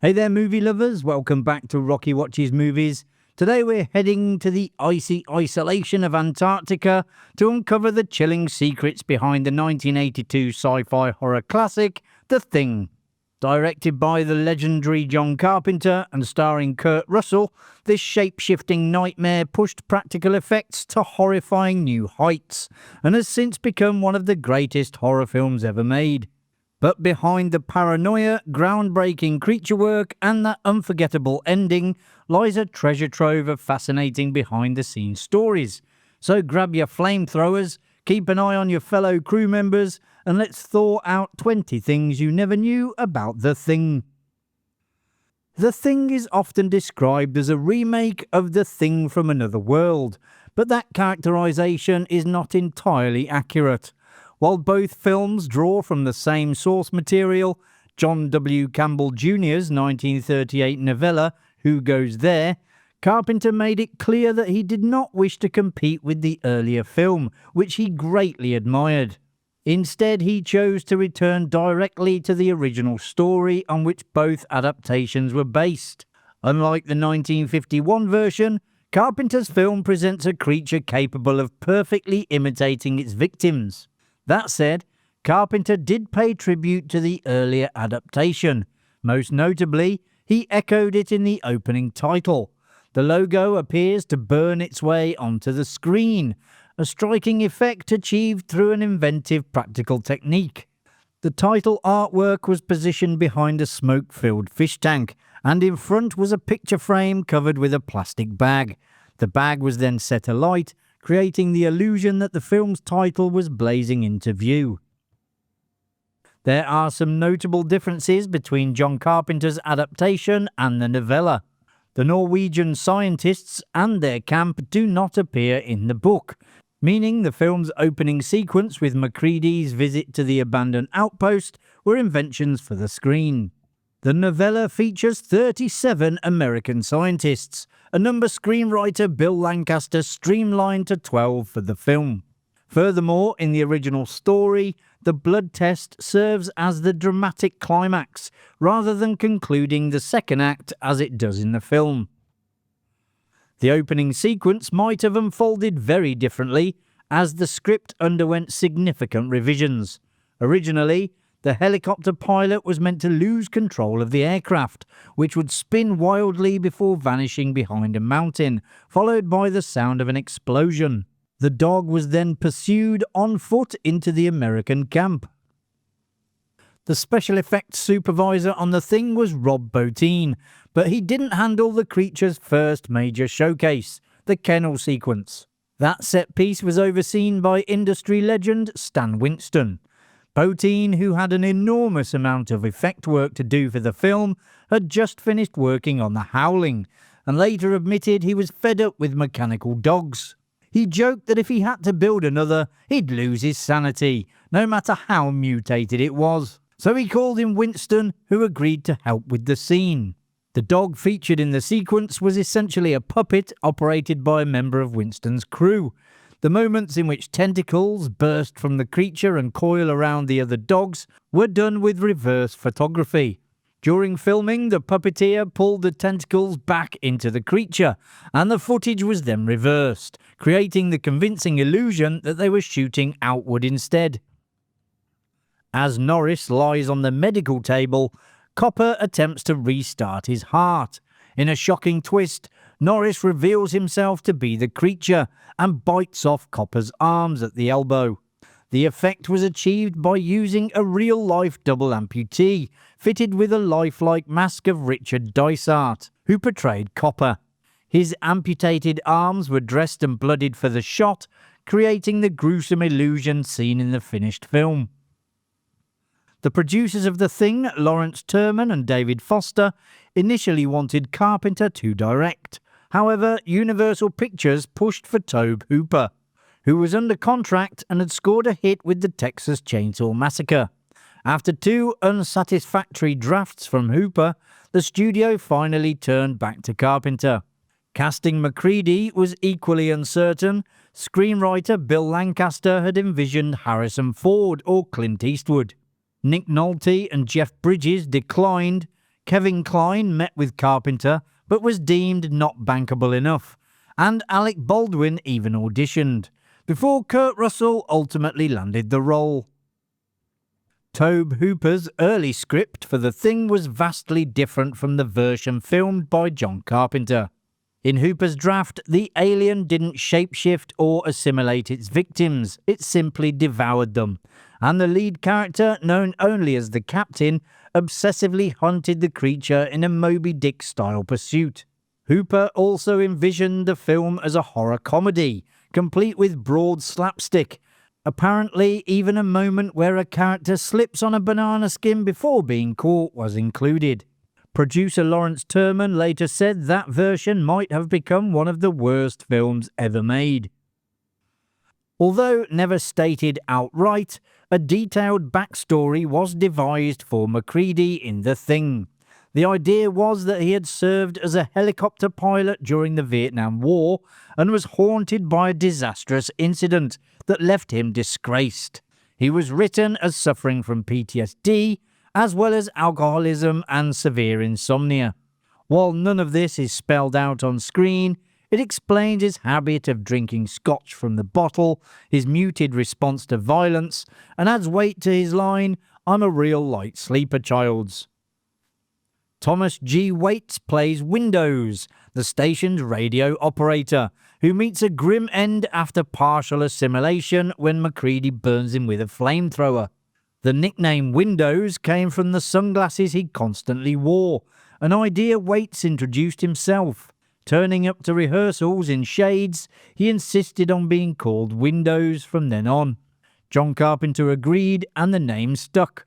Hey there movie lovers, welcome back to Rocky Watches Movies. Today we're heading to the icy isolation of Antarctica to uncover the chilling secrets behind the 1982 sci-fi horror classic, The Thing. Directed by the legendary John Carpenter and starring Kurt Russell, this shape-shifting nightmare pushed practical effects to horrifying new heights and has since become one of the greatest horror films ever made. But behind the paranoia, groundbreaking creature work and that unforgettable ending lies a treasure trove of fascinating behind-the-scenes stories. So grab your flamethrowers, keep an eye on your fellow crew members, and let's thaw out 20 things you never knew about The Thing. The Thing is often described as a remake of The Thing from Another World, but that characterization is not entirely accurate. While both films draw from the same source material, John W. Campbell Jr.'s 1938 novella, Who Goes There?, Carpenter made it clear that he did not wish to compete with the earlier film, which he greatly admired. Instead, he chose to return directly to the original story on which both adaptations were based. Unlike the 1951 version, Carpenter's film presents a creature capable of perfectly imitating its victims. That said, Carpenter did pay tribute to the earlier adaptation. Most notably, he echoed it in the opening title. The logo appears to burn its way onto the screen, a striking effect achieved through an inventive practical technique. The title artwork was positioned behind a smoke-filled fish tank, and in front was a picture frame covered with a plastic bag. The bag was then set alight, creating the illusion that the film's title was blazing into view. There are some notable differences between John Carpenter's adaptation and the novella. The Norwegian scientists and their camp do not appear in the book, meaning the film's opening sequence with Macready's visit to the abandoned outpost were inventions for the screen. The novella features 37 American scientists, a number screenwriter Bill Lancaster streamlined to 12 for the film. Furthermore, in the original story, the blood test serves as the dramatic climax, rather than concluding the second act as it does in the film. The opening sequence might have unfolded very differently, as the script underwent significant revisions. Originally, the helicopter pilot was meant to lose control of the aircraft, which would spin wildly before vanishing behind a mountain, followed by the sound of an explosion. The dog was then pursued on foot into the American camp. The special effects supervisor on The Thing was Rob Bottin, but he didn't handle the creature's first major showcase, the kennel sequence. That set piece was overseen by industry legend Stan Winston. Bottin, who had an enormous amount of effect work to do for the film, had just finished working on The Howling, and later admitted he was fed up with mechanical dogs. He joked that if he had to build another, he'd lose his sanity, no matter how mutated it was. So he called in Winston, who agreed to help with the scene. The dog featured in the sequence was essentially a puppet operated by a member of Winston's crew. The moments in which tentacles burst from the creature and coil around the other dogs were done with reverse photography. During filming, the puppeteer pulled the tentacles back into the creature, and the footage was then reversed, creating the convincing illusion that they were shooting outward instead. As Norris lies on the medical table, Copper attempts to restart his heart. In a shocking twist, Norris reveals himself to be the creature and bites off Copper's arms at the elbow. The effect was achieved by using a real-life double amputee, fitted with a lifelike mask of Richard Dysart, who portrayed Copper. His amputated arms were dressed and bloodied for the shot, creating the gruesome illusion seen in the finished film. The producers of The Thing, Lawrence Terman and David Foster, initially wanted Carpenter to direct. However, Universal Pictures pushed for Tobe Hooper, who was under contract and had scored a hit with the Texas Chainsaw Massacre. After 2 unsatisfactory drafts from Hooper, the studio finally turned back to Carpenter. Casting Macready was equally uncertain. Screenwriter Bill Lancaster had envisioned Harrison Ford or Clint Eastwood. Nick Nolte and Jeff Bridges declined. Kevin Kline met with Carpenter but was deemed not bankable enough, and Alec Baldwin even auditioned, before Kurt Russell ultimately landed the role. Tobe Hooper's early script for The Thing was vastly different from the version filmed by John Carpenter. In Hooper's draft, the alien didn't shapeshift or assimilate its victims, it simply devoured them, and the lead character, known only as the Captain, obsessively hunted the creature in a Moby Dick-style pursuit. Hooper also envisioned the film as a horror comedy, complete with broad slapstick. Apparently, even a moment where a character slips on a banana skin before being caught was included. Producer Lawrence Terman later said that version might have become one of the worst films ever made. Although never stated outright, a detailed backstory was devised for MacReady in The Thing. The idea was that he had served as a helicopter pilot during the Vietnam War and was haunted by a disastrous incident that left him disgraced. He was written as suffering from PTSD, as well as alcoholism and severe insomnia. While none of this is spelled out on screen, it explains his habit of drinking scotch from the bottle, his muted response to violence, and adds weight to his line, "I'm a real light sleeper, Childs." Thomas G. Waits plays Windows, the station's radio operator, who meets a grim end after partial assimilation when MacReady burns him with a flamethrower. The nickname Windows came from the sunglasses he constantly wore, an idea Waits introduced himself. Turning up to rehearsals in shades, he insisted on being called Windows from then on. John Carpenter agreed, and the name stuck.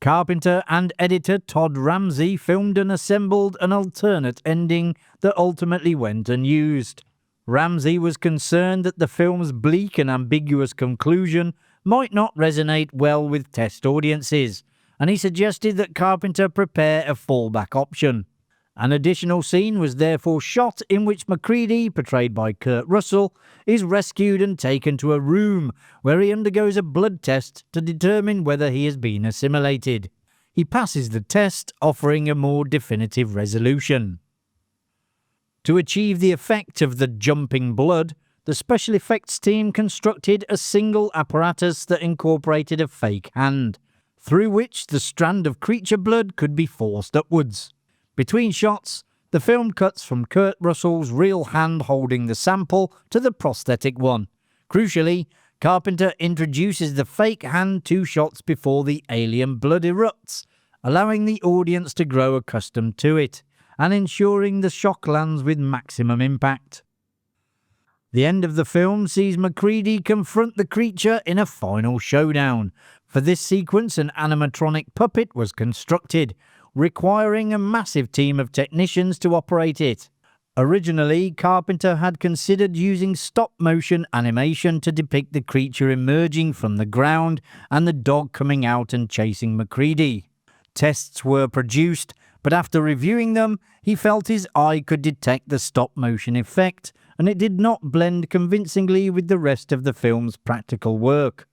Carpenter and editor Todd Ramsey filmed and assembled an alternate ending that ultimately went unused. Ramsey was concerned that the film's bleak and ambiguous conclusion might not resonate well with test audiences, and he suggested that Carpenter prepare a fallback option. An additional scene was therefore shot in which MacReady, portrayed by Kurt Russell, is rescued and taken to a room where he undergoes a blood test to determine whether he has been assimilated. He passes the test, offering a more definitive resolution. To achieve the effect of the jumping blood, the special effects team constructed a single apparatus that incorporated a fake hand, through which the strand of creature blood could be forced upwards. Between shots, the film cuts from Kurt Russell's real hand holding the sample to the prosthetic one. Crucially, Carpenter introduces the fake hand 2 shots before the alien blood erupts, allowing the audience to grow accustomed to it, and ensuring the shock lands with maximum impact. The end of the film sees MacReady confront the creature in a final showdown. For this sequence, an animatronic puppet was constructed, requiring a massive team of technicians to operate it. Originally, Carpenter had considered using stop-motion animation to depict the creature emerging from the ground and the dog coming out and chasing MacReady. Tests were produced, but after reviewing them, he felt his eye could detect the stop-motion effect, and it did not blend convincingly with the rest of the film's practical work.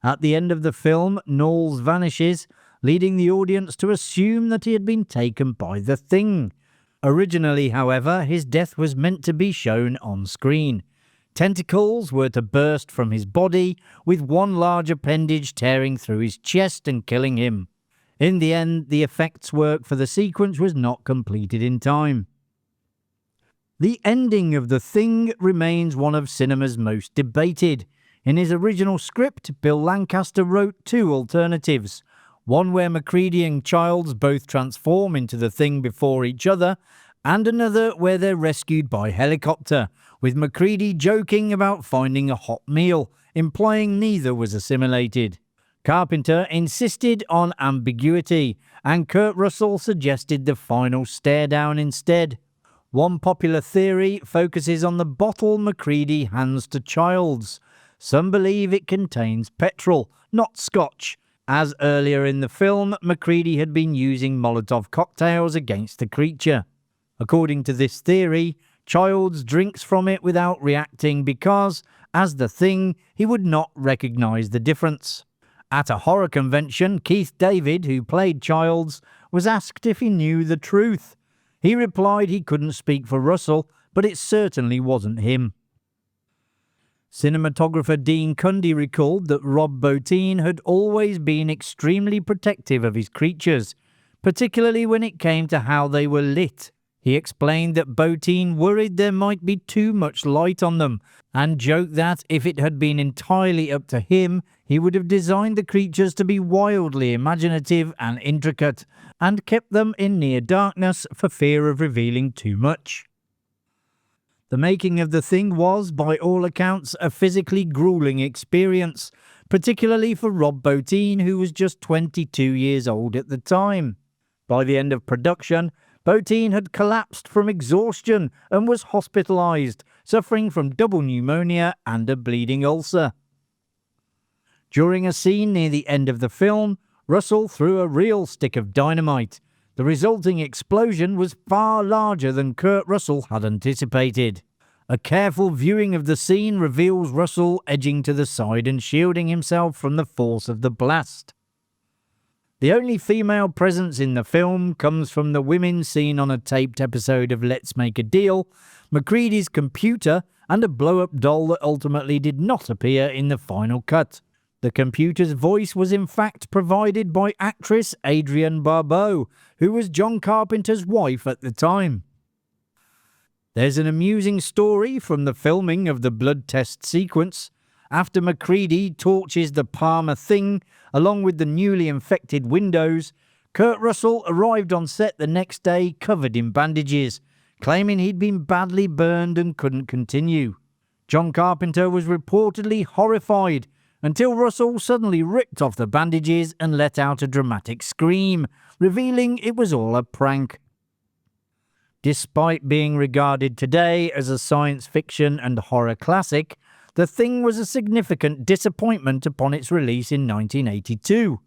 At the end of the film, Knowles vanishes, leading the audience to assume that he had been taken by the Thing. Originally, however, his death was meant to be shown on screen. Tentacles were to burst from his body, with one large appendage tearing through his chest and killing him. In the end, the effects work for the sequence was not completed in time. The ending of The Thing remains one of cinema's most debated. In his original script, Bill Lancaster wrote 2 alternatives. One where MacReady and Childs both transform into the Thing before each other, and another where they're rescued by helicopter, with MacReady joking about finding a hot meal, implying neither was assimilated. Carpenter insisted on ambiguity, and Kurt Russell suggested the final stare-down instead. One popular theory focuses on the bottle MacReady hands to Childs. Some believe it contains petrol, not scotch, as earlier in the film, MacReady had been using Molotov cocktails against the creature. According to this theory, Childs drinks from it without reacting because, as the Thing, he would not recognise the difference. At a horror convention, Keith David, who played Childs, was asked if he knew the truth. He replied he couldn't speak for Russell, but it certainly wasn't him. Cinematographer Dean Cundy recalled that Rob Bottin had always been extremely protective of his creatures, particularly when it came to how they were lit. He explained that Bottin worried there might be too much light on them, and joked that if it had been entirely up to him, he would have designed the creatures to be wildly imaginative and intricate, and kept them in near darkness for fear of revealing too much. The making of The Thing was, by all accounts, a physically grueling experience, particularly for Rob Bottin, who was just 22 years old at the time. By the end of production, Bottin had collapsed from exhaustion and was hospitalised, suffering from double pneumonia and a bleeding ulcer. During a scene near the end of the film, Russell threw a real stick of dynamite. The resulting explosion was far larger than Kurt Russell had anticipated. A careful viewing of the scene reveals Russell edging to the side and shielding himself from the force of the blast. The only female presence in the film comes from the women seen on a taped episode of Let's Make a Deal, MacReady's computer, and a blow-up doll that ultimately did not appear in the final cut. The computer's voice was in fact provided by actress Adrienne Barbeau, who was John Carpenter's wife at the time. There's an amusing story from the filming of the blood test sequence. After MacReady torches the Palmer Thing, along with the newly infected windows, Kurt Russell arrived on set the next day covered in bandages, claiming he'd been badly burned and couldn't continue. John Carpenter was reportedly horrified until Russell suddenly ripped off the bandages and let out a dramatic scream, revealing it was all a prank. Despite being regarded today as a science fiction and horror classic, The Thing was a significant disappointment upon its release in 1982.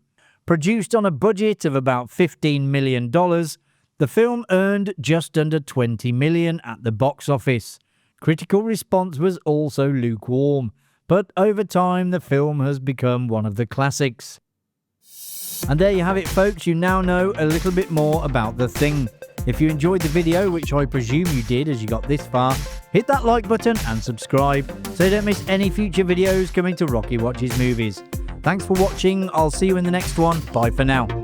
Produced on a budget of about $15 million, the film earned just under $20 million at the box office. Critical response was also lukewarm, but over time the film has become one of the classics. And there you have it, folks. You now know a little bit more about The Thing. If you enjoyed the video, which I presume you did as you got this far, hit that like button and subscribe so you don't miss any future videos coming to Rocky Watches Movies. Thanks for watching. I'll see you in the next one. Bye for now.